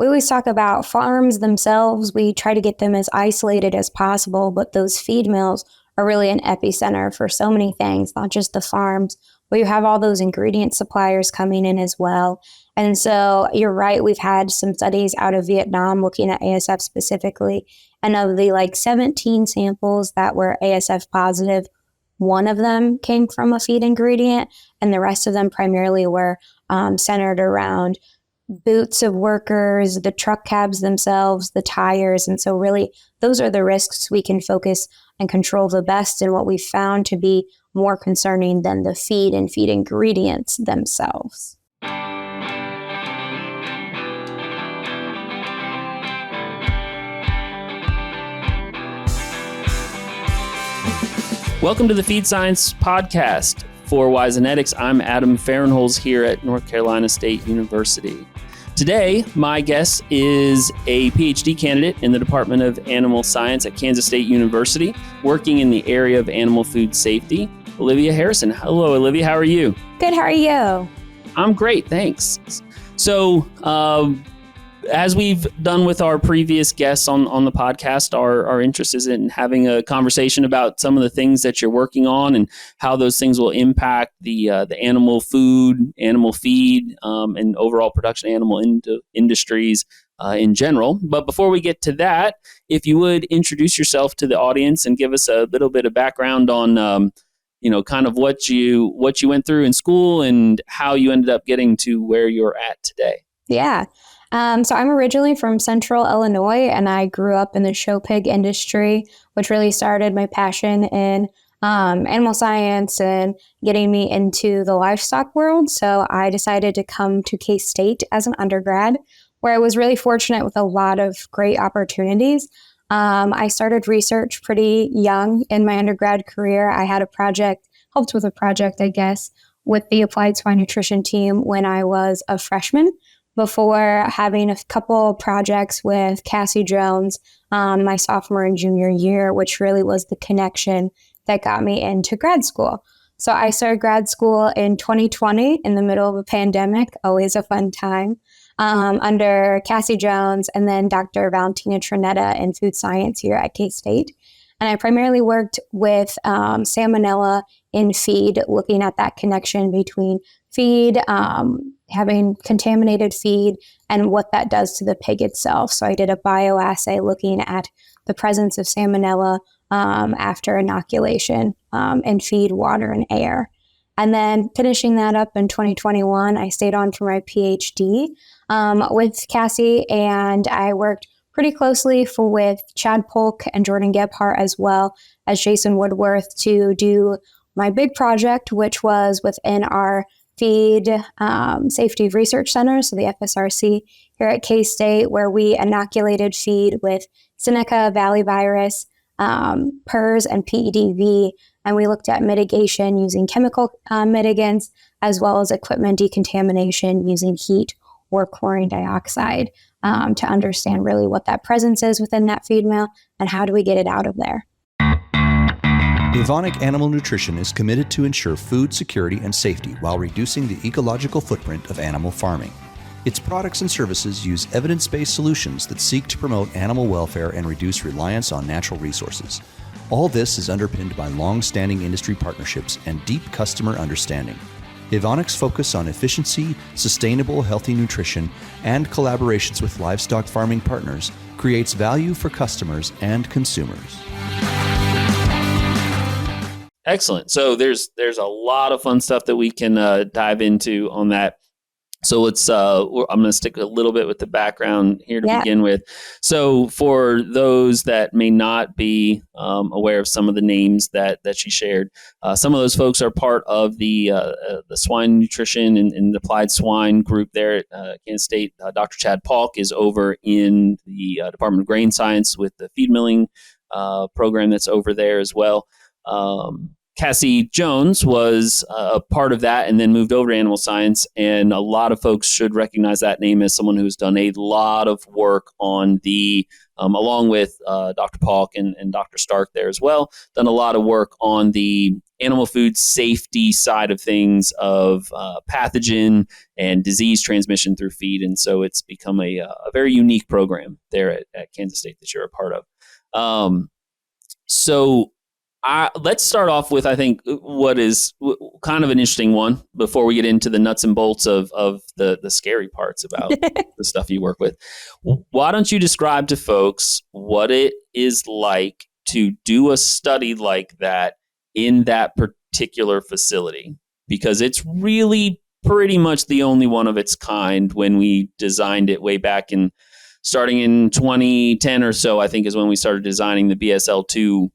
we always talk about farms themselves. We try to get them as isolated as possible, but those feed mills are really an epicenter for so many things, not just the farms, but you have all those ingredient suppliers coming in as well. And so you're right, we've had some studies out of Vietnam looking at ASF specifically, and of the 17 samples that were ASF positive, one of them came from a feed ingredient, and the rest of them primarily were centered around boots of workers, the truck cabs themselves, the tires. And so really, those are the risks we can focus and control the best, and what we found to be more concerning than the feed and feed ingredients themselves. Welcome to the Feed Science Podcast. For Wisenetics, I'm Adam Fahrenholz here at North Carolina State University. Today, my guest is a PhD candidate in the Department of Animal Science at Kansas State University, working in the area of animal food safety, Olivia Harrison. Hello, Olivia. How are you? Good. How are you? I'm great. Thanks. So, as we've done with our previous guests on the podcast, our interest is in having a conversation about some of the things that you're working on and how those things will impact the animal food, animal feed, and overall production animal industries in general. But before we get to that, if you would introduce yourself to the audience and give us a little bit of background on kind of what you went through in school and how you ended up getting to where you're at today. Yeah. So I'm originally from Central Illinois, and I grew up in the show pig industry, which really started my passion in animal science and getting me into the livestock world. So I decided to come to K-State as an undergrad, where I was really fortunate with a lot of great opportunities. I started research pretty young in my undergrad career. I had helped with a project, I guess, with the applied swine nutrition team when I was a freshman, before having a couple projects with Cassie Jones my sophomore and junior year, which really was the connection that got me into grad school. So I started grad school in 2020 in the middle of a pandemic, always a fun time, under Cassie Jones and then Dr. Valentina Trinetta in food science here at K-State. And I primarily worked with salmonella in feed, looking at that connection between feed, having contaminated feed, and what that does to the pig itself. So I did a bioassay looking at the presence of salmonella after inoculation in feed, water, and air. And then finishing that up in 2021, I stayed on for my PhD with Cassie, and I worked pretty closely with Chad Polk and Jordan Gebhardt, as well as Jason Woodworth, to do my big project, which was within our Feed Safety Research Center, so the FSRC here at K-State, where we inoculated feed with Seneca Valley virus, PRRS, and PEDv, and we looked at mitigation using chemical mitigants, as well as equipment decontamination using heat or chlorine dioxide to understand really what that presence is within that feed mill and how do we get it out of there. Evonik Animal Nutrition is committed to ensure food security and safety while reducing the ecological footprint of animal farming. Its products and services use evidence-based solutions that seek to promote animal welfare and reduce reliance on natural resources. All this is underpinned by long-standing industry partnerships and deep customer understanding. Evonik's focus on efficiency, sustainable, healthy nutrition, and collaborations with livestock farming partners creates value for customers and consumers. Excellent. So there's a lot of fun stuff that we can dive into on that. So I'm going to stick a little bit with the background here to begin with. So for those that may not be aware of some of the names that she shared, some of those folks are part of the swine nutrition and applied swine group there at Kansas State. Dr. Chad Polk is over in the Department of Grain Science with the feed milling program that's over there as well. Cassie Jones was a part of that and then moved over to animal science. And a lot of folks should recognize that name as someone who's done a lot of work on the, along with Dr. Paulk and Dr. Stark there as well, done a lot of work on the animal food safety side of things of pathogen and disease transmission through feed. And so it's become a very unique program there at Kansas State that you're a part of. Let's start off with, I think, what is kind of an interesting one before we get into the nuts and bolts of the scary parts about the stuff you work with. Why don't you describe to folks what it is like to do a study like that in that particular facility? Because it's really pretty much the only one of its kind. When we designed it way back in starting in 2010 or so, I think is when we started designing the BSL2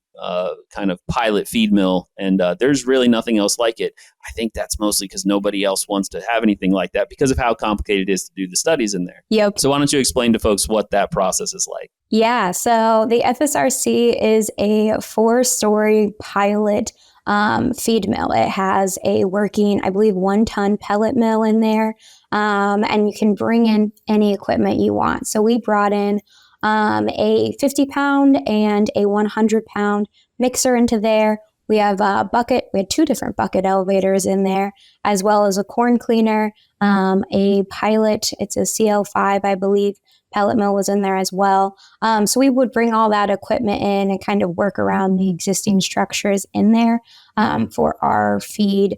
kind of pilot feed mill, and there's really nothing else like it. I think that's mostly because nobody else wants to have anything like that because of how complicated it is to do the studies in there. Yep. So why don't you explain to folks what that process is like? Yeah, so the FSRC is a 4-story pilot feed mill. It has a working, I believe, 1-ton pellet mill in there, and you can bring in any equipment you want. So we brought in a 50-pound and a 100-pound mixer into there. We have a bucket. We had 2 different bucket elevators in there, as well as a corn cleaner, a pilot. It's a CL5, I believe. Pellet mill was in there as well. So we would bring all that equipment in and kind of work around the existing structures in there for our feed,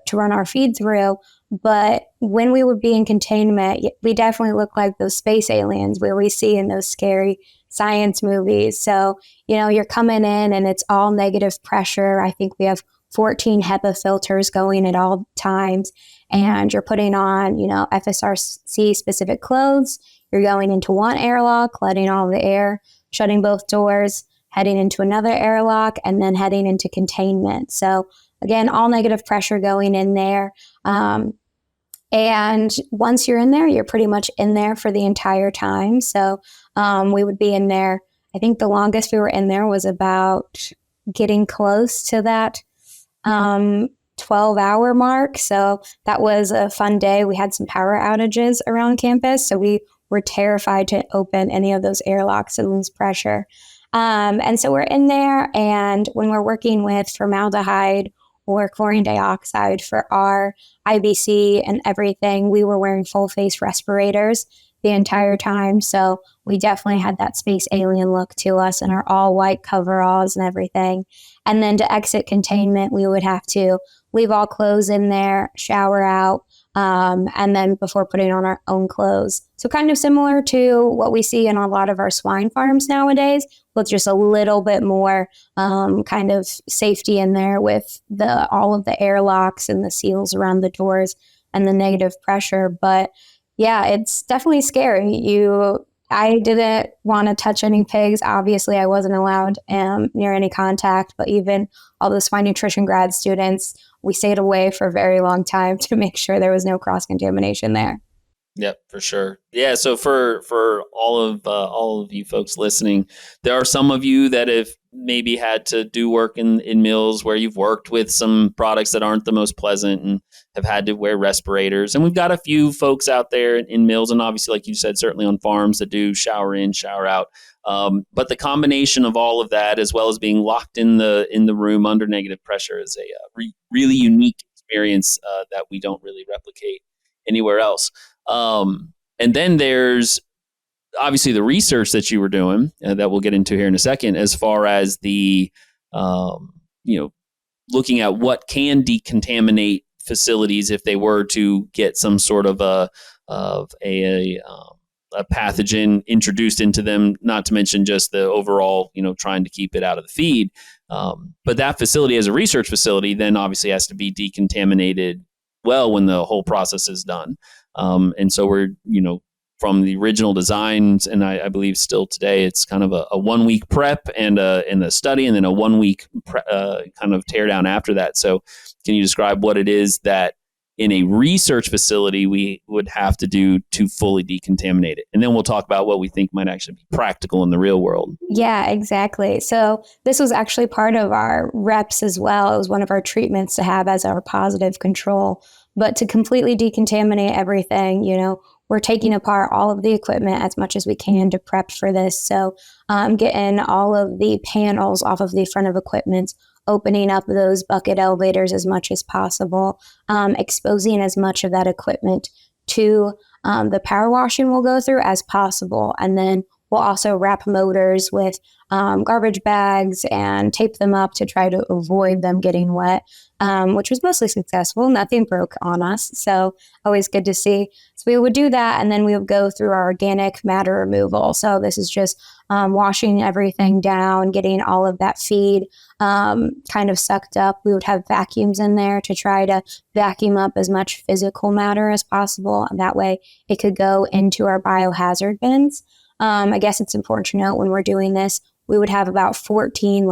to run our feed through. But when we would be in containment, we definitely look like those space aliens where we see in those scary science movies. So, you're coming in and it's all negative pressure. I think we have 14 HEPA filters going at all times. And you're putting on, FSRC specific clothes. You're going into one airlock, letting all the air, shutting both doors, heading into another airlock, and then heading into containment. So again, all negative pressure going in there. And once you're in there, you're pretty much in there for the entire time. So we would be in there. I think the longest we were in there was about getting close to that 12-hour mark. So that was a fun day. We had some power outages around campus, so we were terrified to open any of those airlocks and lose pressure. And so we're in there, and when we're working with formaldehyde or chlorine dioxide for our IBC and everything, we were wearing full face respirators the entire time. So we definitely had that space alien look to us and our all white coveralls and everything. And then to exit containment, we would have to leave all clothes in there, shower out, and then before putting on our own clothes. So kind of similar to what we see in a lot of our swine farms nowadays, with just a little bit more kind of safety in there with all of the airlocks and the seals around the doors and the negative pressure. But yeah, it's definitely scary. I didn't want to touch any pigs. Obviously, I wasn't allowed near any contact, but even all the swine nutrition grad students, we stayed away for a very long time to make sure there was no cross-contamination there. Yep, for sure. Yeah, so for all of you folks listening, there are some of you that have maybe had to do work in mills where you've worked with some products that aren't the most pleasant and have had to wear respirators. And we've got a few folks out there in mills, and obviously, like you said, certainly on farms that do shower in, shower out. But the combination of all of that, as well as being locked in the room under negative pressure, is a really unique experience that we don't really replicate anywhere else. And then there's obviously the research that you were doing that we'll get into here in a second, as far as the, looking at what can decontaminate facilities if they were to get some sort of a pathogen introduced into them, not to mention just the overall, trying to keep it out of the feed. But that facility as a research facility then obviously has to be decontaminated well when the whole process is done. And so we're, from the original designs, and I believe still today, it's kind of a 1 week prep and a study, and then a 1 week kind of tear down after that. So can you describe what it is that in a research facility we would have to do to fully decontaminate it. And then we'll talk about what we think might actually be practical in the real world. Yeah, exactly. So this was actually part of our reps as well. It was one of our treatments to have as our positive control. But to completely decontaminate everything, we're taking apart all of the equipment as much as we can to prep for this. So getting all of the panels off of the front of equipment, opening up those bucket elevators as much as possible, exposing as much of that equipment to the power washing we'll go through as possible. And then we'll also wrap motors with garbage bags and tape them up to try to avoid them getting wet, which was mostly successful. Nothing broke on us. So always good to see. So we would do that, and then we would go through our organic matter removal. So this is just washing everything down, getting all of that feed kind of sucked up. We would have vacuums in there to try to vacuum up as much physical matter as possible. And that way it could go into our biohazard bins. I guess it's important to note when we're doing this, we would have about 14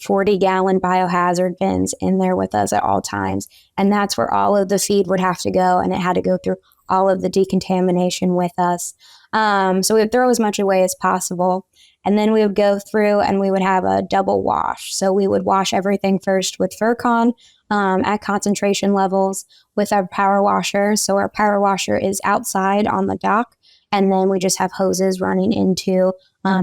40-gallon biohazard bins in there with us at all times. And that's where all of the feed would have to go, and it had to go through all of the decontamination with us. So we would throw as much away as possible. And then we would go through and we would have a double wash. So we would wash everything first with Furcon at concentration levels with our power washer. So our power washer is outside on the dock. And then we just have hoses running into,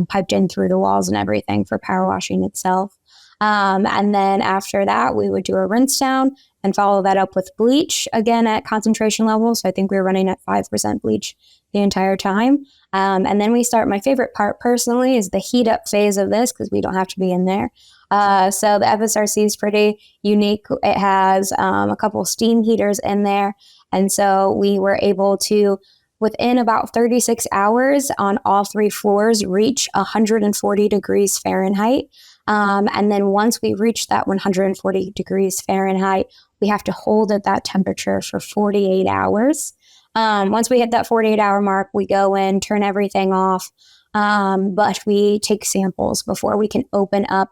piped in through the walls and everything for power washing itself. And then after that, we would do a rinse down and follow that up with bleach, again at concentration levels. So I think we were running at 5% bleach the entire time. And then we start, my favorite part personally is the heat up phase of this, because we don't have to be in there. So the FSRC is pretty unique. It has a couple steam heaters in there. And so we were able to, within about 36 hours on all 3 floors, reach 140 degrees Fahrenheit. And then once we reach that 140 degrees Fahrenheit, we have to hold at that temperature for 48 hours. Once we hit that 48-hour mark, we go in, turn everything off, but we take samples before we can open up,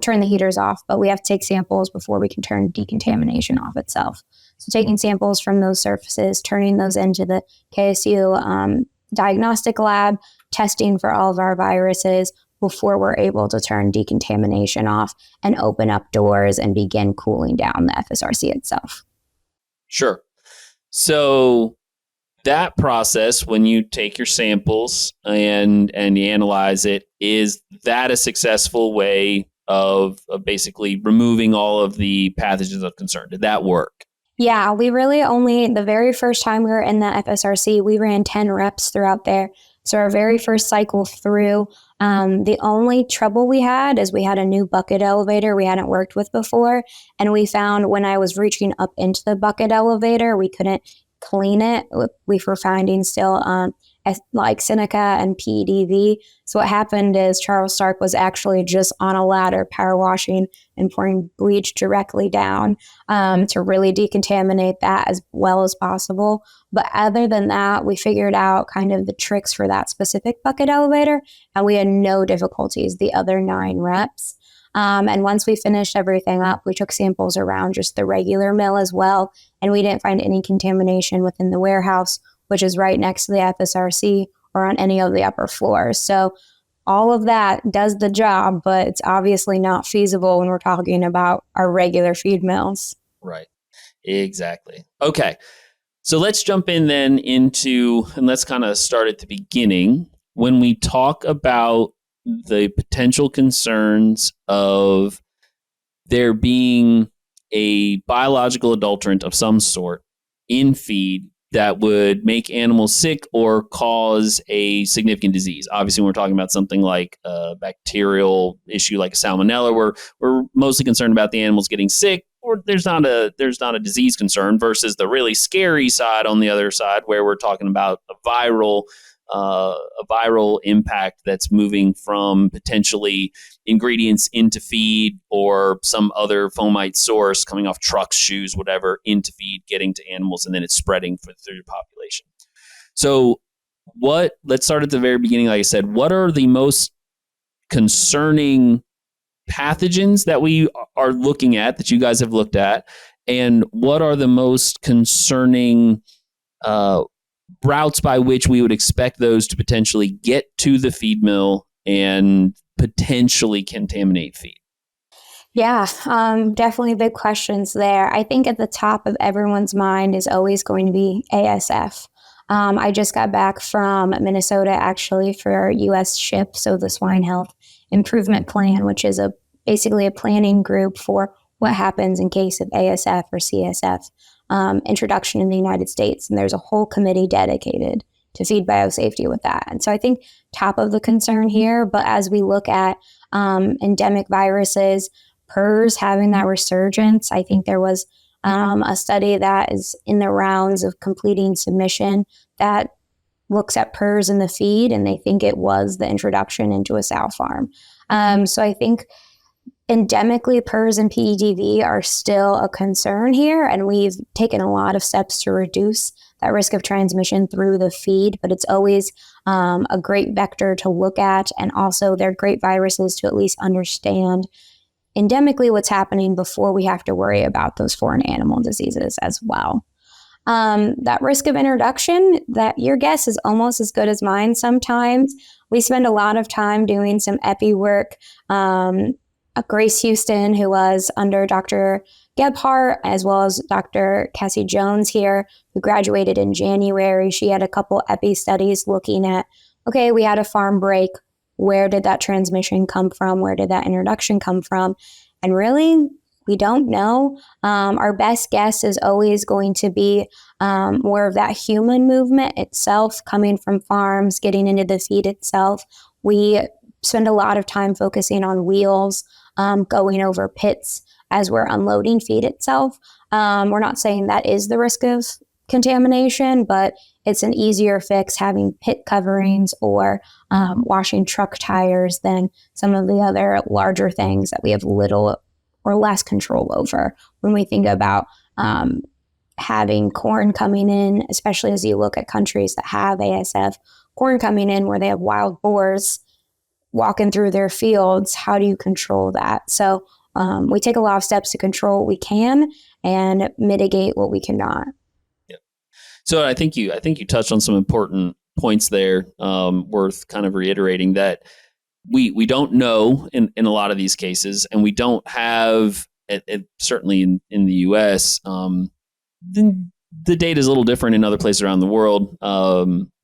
turn the heaters off, but we have to take samples before we can turn decontamination off itself. So taking samples from those surfaces, turning those into the KSU diagnostic lab, testing for all of our viruses before we're able to turn decontamination off and open up doors and begin cooling down the FSRC itself. Sure. So that process, when you take your samples and you analyze it, is that a successful way of basically removing all of the pathogens of concern? Did that work? Yeah, we really only, the very first time we were in the FSRC, we ran 10 reps throughout there. So our very first cycle through, the only trouble we had is we had a new bucket elevator we hadn't worked with before. And we found when I was reaching up into the bucket elevator, we couldn't clean it. We were finding still like Seneca and PEDv. So what happened is Charles Stark was actually just on a ladder power washing and pouring bleach directly down to really decontaminate that as well as possible. But other than that, we figured out kind of the tricks for that specific bucket elevator, and we had no difficulties the other 9 reps. And once we finished everything up, we took samples around just the regular mill as well, and we didn't find any contamination within the warehouse, which is right next to the FSRC, or on any of the upper floors. So all of that does the job, but it's obviously not feasible when we're talking about our regular feed mills. Right. Exactly. Okay. So let's jump in then into, and let's kind of start at the beginning. When we talk about the potential concerns of there being a biological adulterant of some sort in feed that would make animals sick or cause a significant disease. Obviously, when we're talking about something like a bacterial issue like salmonella, we're mostly concerned about the animals getting sick, or there's not a disease concern, versus the really scary side on the other side, where we're talking about a viral impact that's moving from potentially ingredients into feed or some other fomite source coming off trucks, shoes, whatever, into feed, getting to animals, and then it's spreading through the population. So let's start at the very beginning. Like I said, what are the most concerning pathogens that we are looking at, that you guys have looked at, and what are the most concerning routes by which we would expect those to potentially get to the feed mill and potentially contaminate feed? Yeah, definitely big questions there. I think at the top of everyone's mind is always going to be ASF. I just got back from Minnesota actually for U.S. SHIP, so the Swine Health Improvement Plan, which is basically a planning group for what happens in case of ASF or CSF introduction in the United States. And there's a whole committee dedicated to feed biosafety with that. And so I think top of the concern here, but as we look at endemic viruses, PRRS having that resurgence, I think there was a study that is in the rounds of completing submission that looks at PRRS in the feed, and they think it was the introduction into a sow farm. So I think endemically, PRRS and PEDv are still a concern here, and we've taken a lot of steps to reduce that risk of transmission through the feed, but it's always a great vector to look at, and also they're great viruses to at least understand endemically what's happening before we have to worry about those foreign animal diseases as well. That risk of introduction, that your guess is almost as good as mine sometimes. We spend a lot of time doing some epi work. Grace Houston, who was under Dr. Gebhardt, as well as Dr. Cassie Jones here, who graduated in January. She had a couple epi studies looking at, okay, we had a farm break. Where did that transmission come from? Where did that introduction come from? And really, we don't know. Our best guess is always going to be more of that human movement itself, coming from farms, getting into the feed itself. We spend a lot of time focusing on wheels, going over pits as we're unloading feed itself. We're not saying that is the risk of contamination, but it's an easier fix having pit coverings or washing truck tires than some of the other larger things that we have little or less control over when we think about having corn coming in, especially as you look at countries that have ASF, corn coming in where they have wild boars walking through their fields. How do you control that? So we take a lot of steps to control what we can and mitigate what we cannot. So I think you touched on some important points there, worth kind of reiterating that we don't know in a lot of these cases, and we don't have, certainly in the U.S., the data is a little different in other places around the world.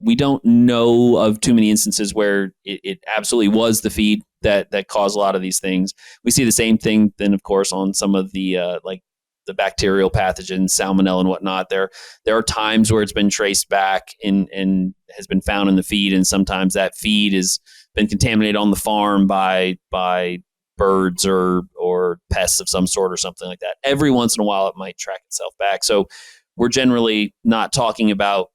We don't know of too many instances where it absolutely was the feed that caused a lot of these things. We see the same thing then, of course, on some of the like the bacterial pathogens, salmonella and whatnot. There are times where it's been traced back and has been found in the feed, and sometimes that feed has been contaminated on the farm by birds or pests of some sort or something like that. Every once in a while, it might track itself back. So we're generally not talking about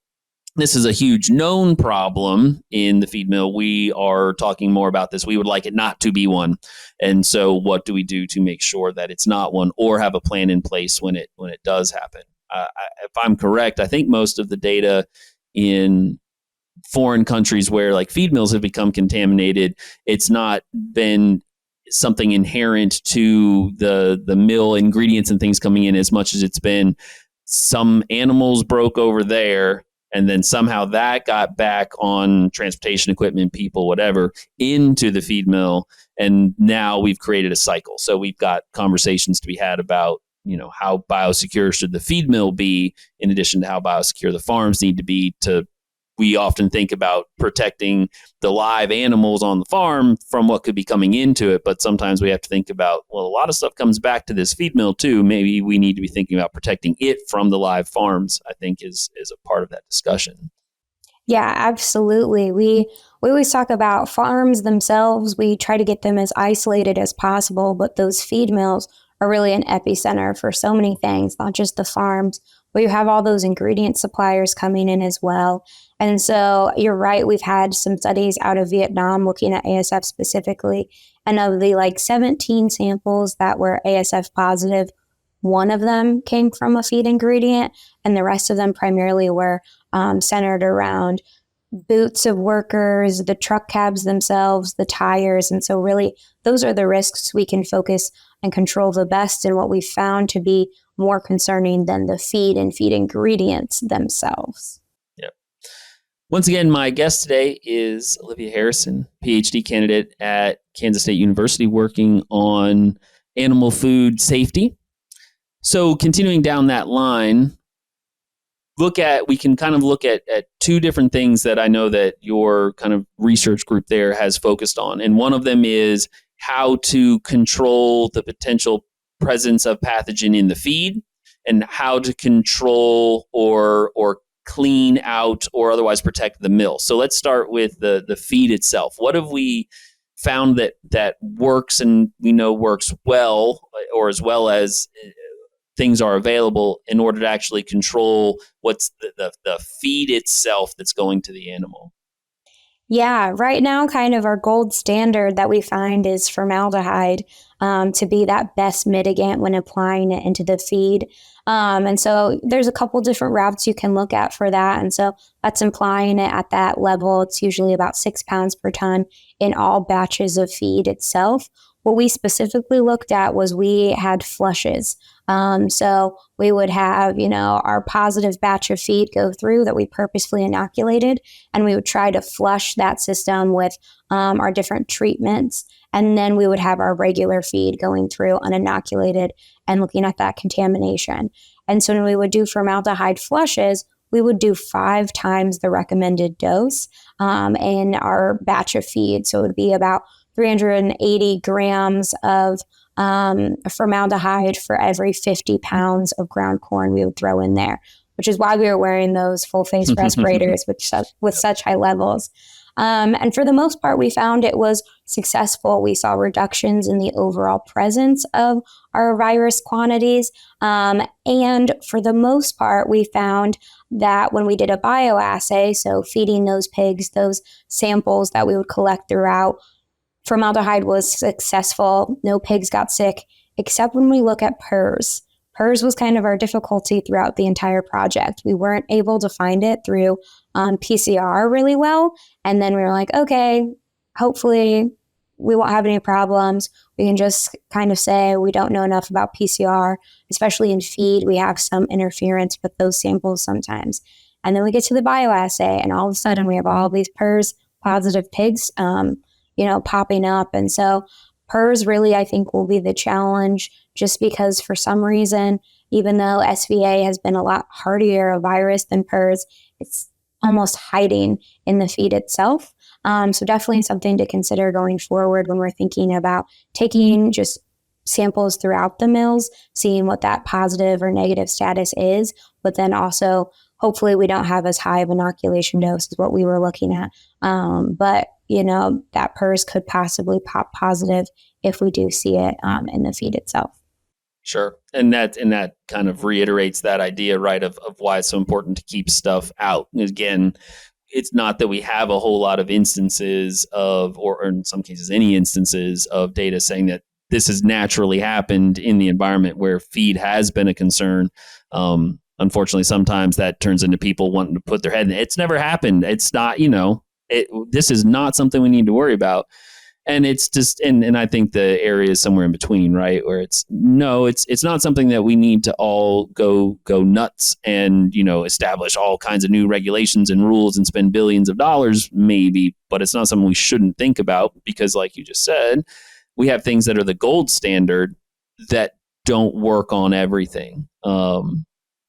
this is a huge known problem in the feed mill. We are talking more about this. We would like it not to be one. And so what do we do to make sure that it's not one, or have a plan in place when it does happen? If I'm correct, I think most of the data in foreign countries where like feed mills have become contaminated, it's not been something inherent to the mill ingredients and things coming in as much as it's been some animals broke over there, and then somehow that got back on transportation equipment, people, whatever, into the feed mill. And now we've created a cycle. So we've got conversations to be had about, how biosecure should the feed mill be, in addition to how biosecure the farms need to be. We often think about protecting the live animals on the farm from what could be coming into it, but sometimes we have to think about, well, a lot of stuff comes back to this feed mill too. Maybe we need to be thinking about protecting it from the live farms, I think is a part of that discussion. Yeah, absolutely. We always talk about farms themselves. We try to get them as isolated as possible, but those feed mills are really an epicenter for so many things, not just the farms, but you have all those ingredient suppliers coming in as well. And so you're right, we've had some studies out of Vietnam looking at ASF specifically, and of the 17 samples that were ASF positive, one of them came from a feed ingredient, and the rest of them primarily were centered around boots of workers, the truck cabs themselves, the tires. And so really those are the risks we can focus and control the best, and what we found to be more concerning than the feed and feed ingredients themselves. Yep. Once again, my guest today is Olivia Harrison, PhD candidate at Kansas State University, working on animal food safety. So continuing down that line, we can kind of look at two different things that I know that your kind of research group there has focused on. And one of them is how to control the potential presence of pathogen in the feed, and how to control or clean out or otherwise protect the mill. So let's start with the feed itself. What have we found that works and we know works well, or as well as things are available in order to actually control what's the feed itself that's going to the animal? Yeah, right now, kind of our gold standard that we find is formaldehyde to be that best mitigant when applying it into the feed. And so there's a couple different routes you can look at for that. And so that's applying it at that level. It's usually about 6 pounds per ton in all batches of feed itself. What we specifically looked at was we had flushes. So we would have, our positive batch of feed go through that we purposefully inoculated, and we would try to flush that system with our different treatments. And then we would have our regular feed going through uninoculated and looking at that contamination. And so when we would do formaldehyde flushes, we would do 5 times the recommended dose in our batch of feed. So it would be about 380 grams of formaldehyde for every 50 pounds of ground corn we would throw in there, which is why we were wearing those full face respirators with such high levels. And for the most part, we found it was successful. We saw reductions in the overall presence of our virus quantities. And for the most part, we found that when we did a bioassay, so feeding those pigs, those samples that we would collect throughout, formaldehyde was successful. No pigs got sick, except when we look at PRRS. PRRS was kind of our difficulty throughout the entire project. We weren't able to find it through PCR really well. And then we were like, okay, hopefully we won't have any problems. We can just kind of say we don't know enough about PCR, especially in feed. We have some interference with those samples sometimes. And then we get to the bioassay, and all of a sudden we have all these PRRS positive pigs popping up. And so PRRS really, I think, will be the challenge, just because for some reason, even though SVA has been a lot hardier a virus than PRRS, it's almost hiding in the feed itself. So definitely something to consider going forward when we're thinking about taking just samples throughout the mills, seeing what that positive or negative status is, but then also hopefully we don't have as high of inoculation dose as what we were looking at. But that PRRS could possibly pop positive if we do see it in the feed itself. Sure. And that kind of reiterates that idea, right, of why it's so important to keep stuff out. And again, it's not that we have a whole lot of instances of, or in some cases, any instances of data saying that this has naturally happened in the environment where feed has been a concern. Unfortunately, sometimes that turns into people wanting to put their head in it. It's never happened. It's not, this is not something we need to worry about. And it's just, and I think the area is somewhere in between, right? Where it's not something that we need to all go nuts and, establish all kinds of new regulations and rules and spend billions of dollars maybe, but it's not something we shouldn't think about, because like you just said, we have things that are the gold standard that don't work on everything.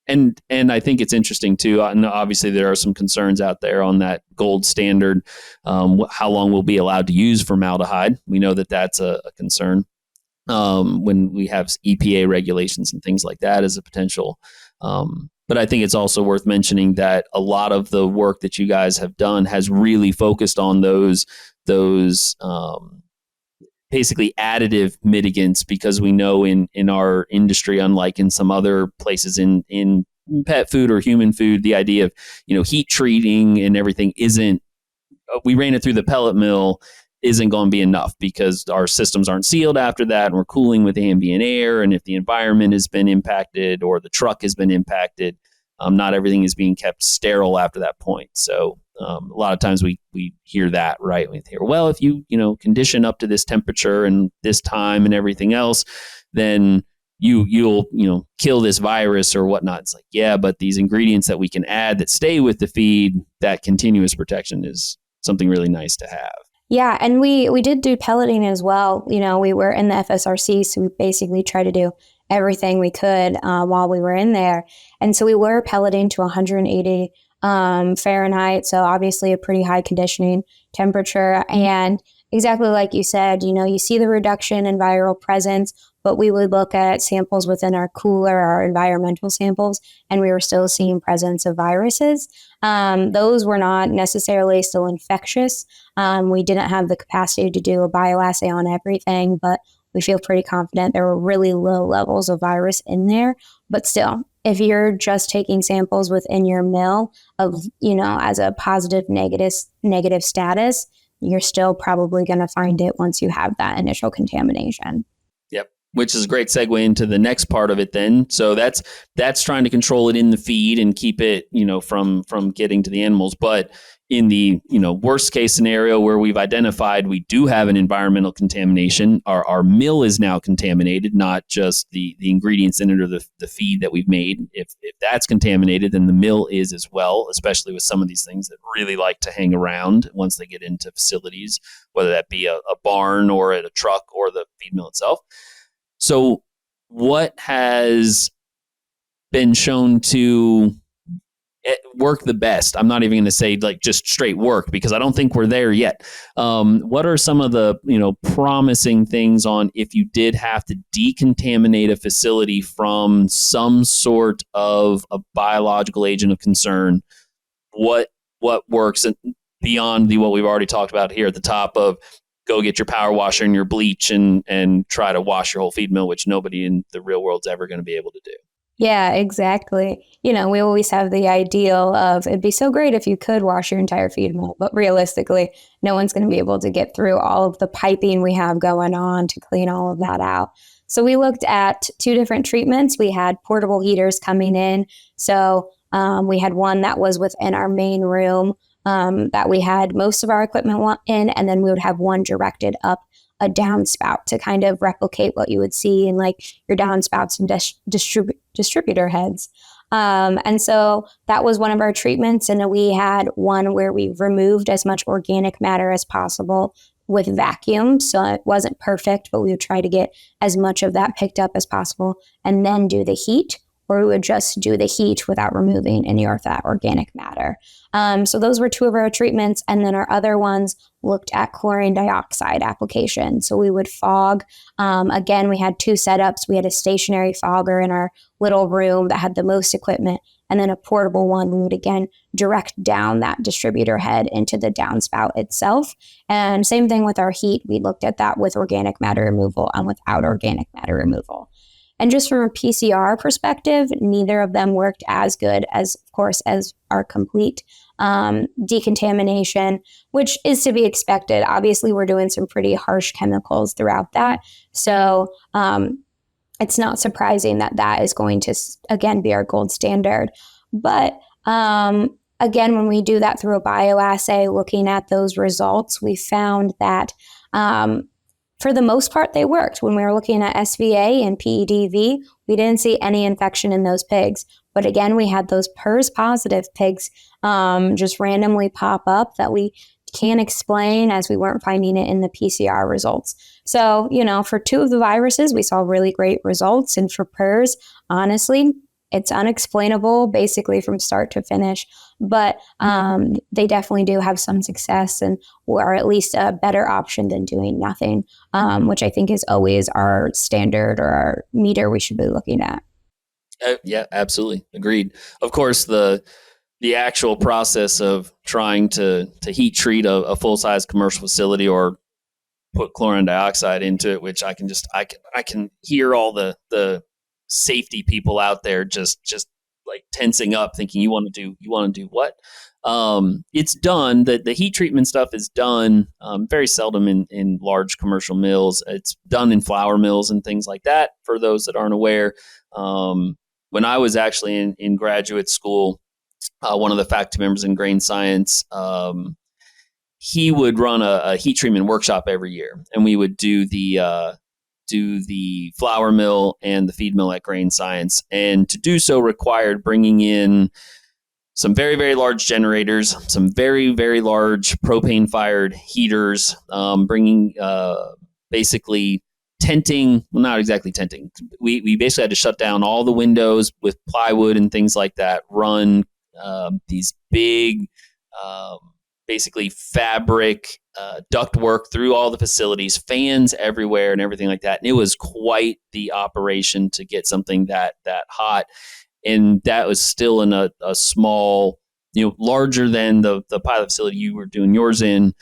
And I think it's interesting too. Obviously, there are some concerns out there on that gold standard. How long we'll be allowed to use formaldehyde? We know that that's a concern when we have EPA regulations and things like that as a potential. But I think it's also worth mentioning that a lot of the work that you guys have done has really focused on those basically additive mitigants, because we know in our industry, unlike in some other places in pet food or human food, the idea of, heat treating and everything we ran it through the pellet mill isn't going to be enough, because our systems aren't sealed after that, and we're cooling with ambient air. And if the environment has been impacted or the truck has been impacted, not everything is being kept sterile after that point. So A lot of times we hear that, right? We hear, well, if you condition up to this temperature and this time and everything else, then you'll kill this virus or whatnot. It's like, yeah, but these ingredients that we can add that stay with the feed, that continuous protection is something really nice to have. Yeah, and we did do pelleting as well. We were in the FSRC, so we basically tried to do everything we could while we were in there. And so we were pelleting to 180 Fahrenheit, so obviously a pretty high conditioning temperature. And exactly like you said, you see the reduction in viral presence, but we would look at samples within our cooler, our environmental samples, and we were still seeing presence of viruses. Those were not necessarily still infectious. We didn't have the capacity to do a bioassay on everything, but we feel pretty confident there were really low levels of virus in there. But still, if you're just taking samples within your mill of, as a positive, negative status, you're still probably going to find it once you have that initial contamination. Yep. Which is a great segue into the next part of it then. So that's trying to control it in the feed and keep it, from getting to the animals. But in the, worst case scenario where we've identified we do have an environmental contamination, our mill is now contaminated, not just the ingredients in it or the feed that we've made. If that's contaminated, then the mill is as well, especially with some of these things that really like to hang around once they get into facilities, whether that be a barn or at a truck or the feed mill itself. So what has been shown to work the best? I'm not even going to say like just straight work, because I don't think we're there yet. What are some of the promising things on if you did have to decontaminate a facility from some sort of a biological agent of concern? What works beyond what we've already talked about here at the top of go get your power washer and your bleach and try to wash your whole feed mill, which nobody in the real world's ever going to be able to do. Yeah, exactly. We always have the ideal of it'd be so great if you could wash your entire feed mill, but realistically, no one's going to be able to get through all of the piping we have going on to clean all of that out. So we looked at 2 different treatments. We had portable heaters coming in. So we had one that was within our main room that we had most of our equipment in, and then we would have one directed up a downspout to kind of replicate what you would see in like your downspouts and distributor heads. And so that was one of our treatments. And we had one where we removed as much organic matter as possible with vacuum. So it wasn't perfect, but we would try to get as much of that picked up as possible and then do the heat, or we would just do the heat without removing any of that organic matter. So those were 2 of our treatments. And then our other ones looked at chlorine dioxide application. So we would fog. Again, we had 2 setups. We had a stationary fogger in our little room that had the most equipment, and then a portable one. We would again direct down that distributor head into the downspout itself. And same thing with our heat. We looked at that with organic matter removal and without organic matter removal. And just from a PCR perspective, neither of them worked as good as, of course, as our complete decontamination, which is to be expected. Obviously, we're doing some pretty harsh chemicals throughout that. So it's not surprising that that is going to, again, be our gold standard. But again, when we do that through a bioassay, looking at those results, we found that for the most part, they worked. When we were looking at SVA and PEDv, we didn't see any infection in those pigs. But again, we had those PRRS positive pigs just randomly pop up that we can't explain, as we weren't finding it in the PCR results. So, for 2 of the viruses, we saw really great results. And for PRRS, honestly, it's unexplainable basically from start to finish. But they definitely do have some success, and or at least a better option than doing nothing, which I think is always our standard or our meter we should be looking at. Yeah, absolutely. Agreed. Of course, the actual process of trying to heat treat a full-size commercial facility or put chlorine dioxide into it, which I can hear all the safety people out there just like tensing up, thinking you want to do what? It's done. The heat treatment stuff is done very seldom in large commercial mills. It's done in flour mills and things like that, for those that aren't aware. When I was actually in graduate school, one of the faculty members in grain science, he would run a heat treatment workshop every year, and we would do the flour mill and the feed mill at Grain Science. And to do so required bringing in some very, very large generators, some very, very large propane fired heaters, bringing basically tenting, well, not exactly tenting. We basically had to shut down all the windows with plywood and things like that, run these big, basically fabric duct work through all the facilities, fans everywhere and everything like that. And it was quite the operation to get something that hot. And that was still in a small, larger than the pilot facility you were doing yours in,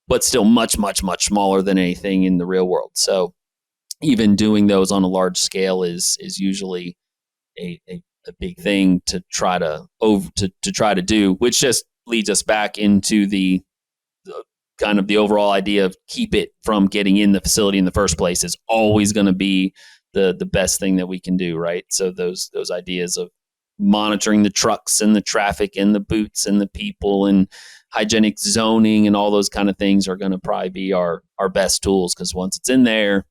but still much, much, much smaller than anything in the real world. So even doing those on a large scale is usually a big thing to try to do, which just leads us back into the kind of the overall idea of keep it from getting in the facility in the first place is always going to be the best thing that we can do, right? So those ideas of monitoring the trucks and the traffic and the boots and the people and hygienic zoning and all those kind of things are going to probably be our best tools, because once it's in there,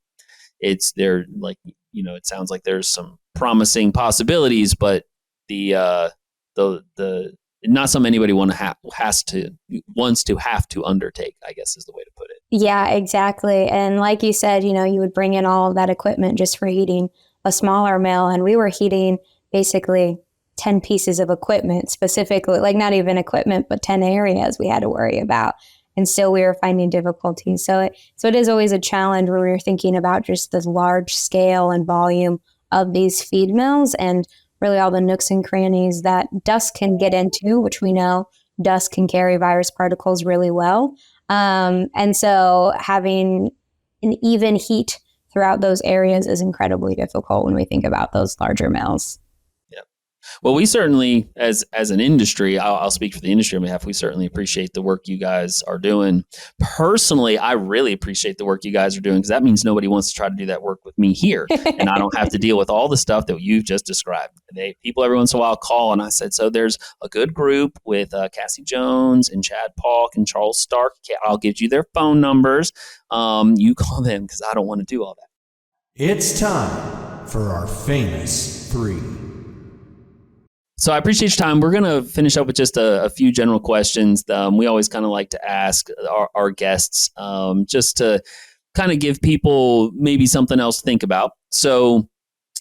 it's there. Like, it sounds like there's some promising possibilities, but the not something anybody wants to have to undertake, I guess is the way to put it. Yeah, exactly. And like you said, you would bring in all of that equipment just for heating a smaller mill. And we were heating basically 10 pieces of equipment, specifically, like not even equipment, but 10 areas we had to worry about. And still we were finding difficulties. So it is always a challenge when we're thinking about just the large scale and volume of these feed mills and really all the nooks and crannies that dust can get into, which we know dust can carry virus particles really well. And so having an even heat throughout those areas is incredibly difficult when we think about those larger mills. Well, we certainly, as an industry, I'll speak for the industry on behalf, we certainly appreciate the work you guys are doing. Personally, I really appreciate the work you guys are doing, because that means nobody wants to try to do that work with me here. And I don't have to deal with all the stuff that you've just described. People every once in a while call, and I said, so there's a good group with Cassie Jones and Chad Paulk and Charles Stark. I'll give you their phone numbers. You call them, because I don't want to do all that. It's time for our famous three. So I appreciate your time. We're going to finish up with just a few general questions. We always kind of like to ask our guests just to kind of give people maybe something else to think about. So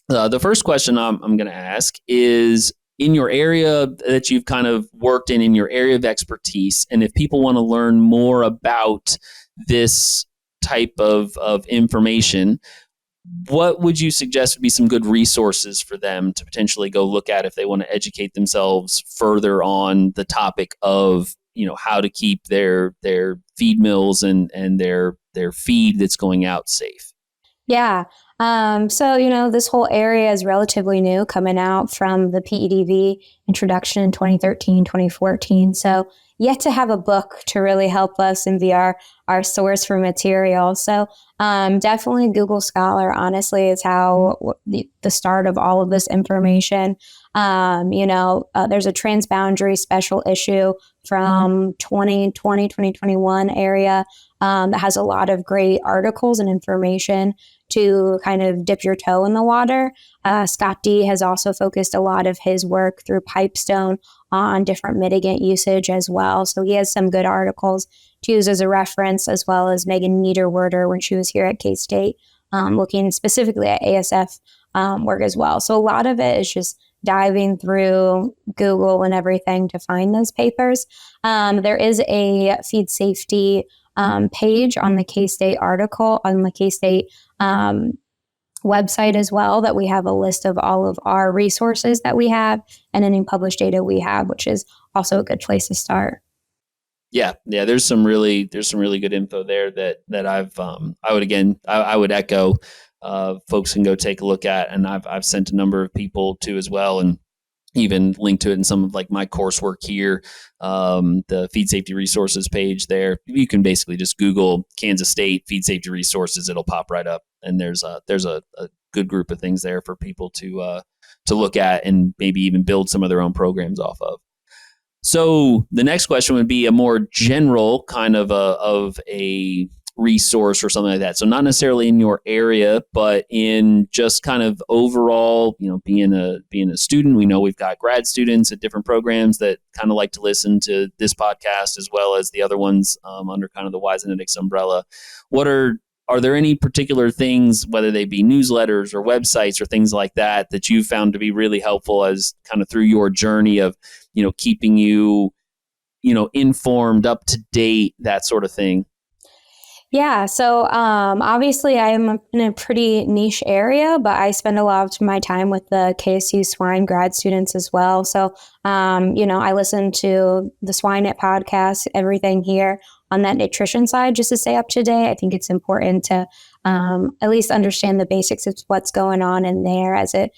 the first question I'm going to ask is, in your area that you've kind of worked in your area of expertise, and if people want to learn more about this type of information, what would you suggest would be some good resources for them to potentially go look at if they want to educate themselves further on the topic of, how to keep their feed mills and their feed that's going out safe? Yeah. So, this whole area is relatively new, coming out from the PEDv introduction in 2013, 2014. So yet to have a book to really help us and be our source for material. So definitely Google Scholar, honestly, is how the start of all of this information. There's a transboundary special issue from 2020, 2021 area that has a lot of great articles and information to kind of dip your toe in the water. Scott D has also focused a lot of his work through Pipestone on different mitigant usage as well. So he has some good articles to use as a reference, as well as Megan Niederwerder when she was here at K-State, looking specifically at ASF work as well. So a lot of it is just diving through Google and everything to find those papers. There is a feed safety page on the K-State article, on the K-State website as well, that we have a list of all of our resources that we have and any published data we have, which is also a good place to start. Yeah. There's some really good info there that I would echo. Folks can go take a look at, and I've sent a number of people to as well, and even linked to it in some of like my coursework here. The feed safety resources page there, you can basically just Google Kansas State feed safety resources. It'll pop right up. And there's a good group of things there for people to look at and maybe even build some of their own programs off of. So the next question would be a more general kind of a resource or something like that. So not necessarily in your area, but in just kind of overall, being a student. We know we've got grad students at different programs that kind of like to listen to this podcast as well as the other ones under kind of the Wise Genetics umbrella. Are there any particular things, whether they be newsletters or websites or things like that, that you found to be really helpful as kind of through your journey of, keeping you, informed, up to date, that sort of thing? Yeah, so obviously I'm in a pretty niche area, but I spend a lot of my time with the KSU swine grad students as well. So, I listen to the Swine Net podcast, everything here on that nutrition side, just to stay up to date. I think it's important to at least understand the basics of what's going on in there, as it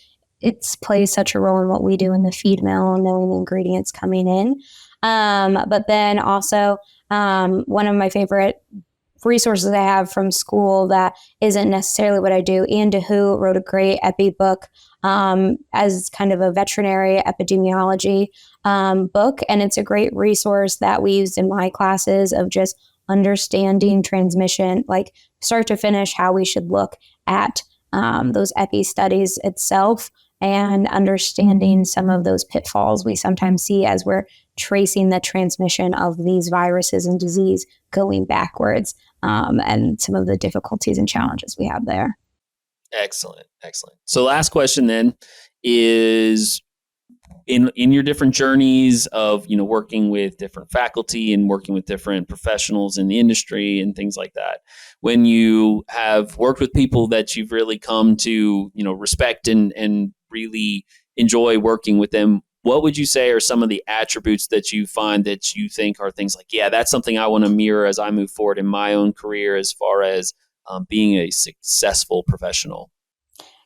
plays such a role in what we do in the feed mill, knowing the ingredients coming in. But then also one of my favorite resources I have from school that isn't necessarily what I do. Ian DeHoo wrote a great epi book as kind of a veterinary epidemiology book. And it's a great resource that we used in my classes of just understanding transmission, like start to finish, how we should look at those epi studies itself and understanding some of those pitfalls we sometimes see as we're tracing the transmission of these viruses and disease going backwards, and some of the difficulties and challenges we have there. Excellent. So last question then is, in your different journeys of, working with different faculty and working with different professionals in the industry and things like that, when you have worked with people that you've really come to, respect and really enjoy working with them, what would you say are some of the attributes that you find that you think are things like, yeah, that's something I want to mirror as I move forward in my own career as far as being a successful professional?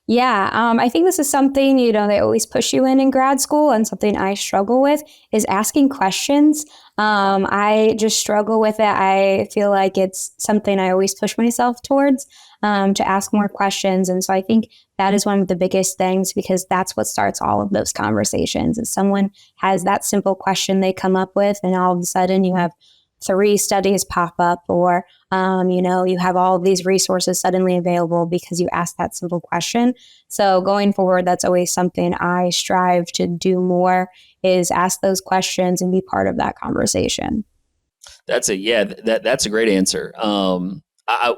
Yeah, I think this is something, they always push you in grad school, and something I struggle with is asking questions. I just struggle with it. I feel like it's something I always push myself towards, to ask more questions. And so I think that is one of the biggest things, because that's what starts all of those conversations. If someone has that simple question they come up with, and all of a sudden you have 3 studies pop up, or, you have all of these resources suddenly available because you asked that simple question. So going forward, that's always something I strive to do more, is ask those questions and be part of that conversation. That's a great answer.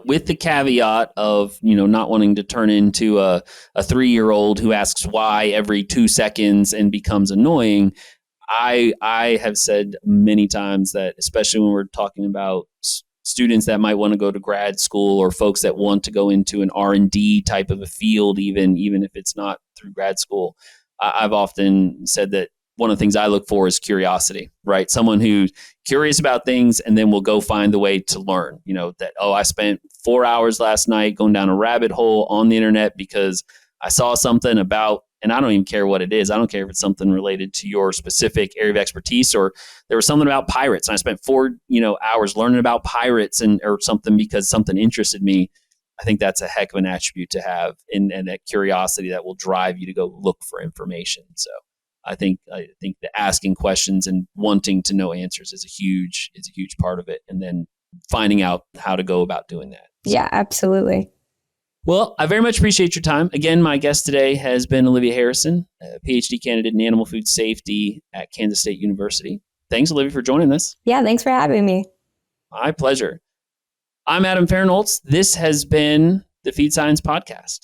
With the caveat of, not wanting to turn into a 3-year-old who asks why every 2 seconds and becomes annoying. I have said many times that, especially when we're talking about students that might want to go to grad school, or folks that want to go into an R&D type of a field, even if it's not through grad school, I've often said that one of the things I look for is curiosity, right? Someone who's curious about things and then will go find the way to learn, that, I spent 4 hours last night going down a rabbit hole on the internet because I saw something about, and I don't even care what it is. I don't care if it's something related to your specific area of expertise, or there was something about pirates, and I spent 4 hours learning about pirates or something because something interested me. I think that's a heck of an attribute to have, and that curiosity that will drive you to go look for information. So I think the asking questions and wanting to know answers is a huge part of it, and then finding out how to go about doing that. So. Yeah, absolutely. Well, I very much appreciate your time. Again, my guest today has been Olivia Harrison, a PhD candidate in animal food safety at Kansas State University. Thanks, Olivia, for joining us. Yeah, thanks for having me. My pleasure. I'm Adam Farnoltz. This has been the Feed Science Podcast.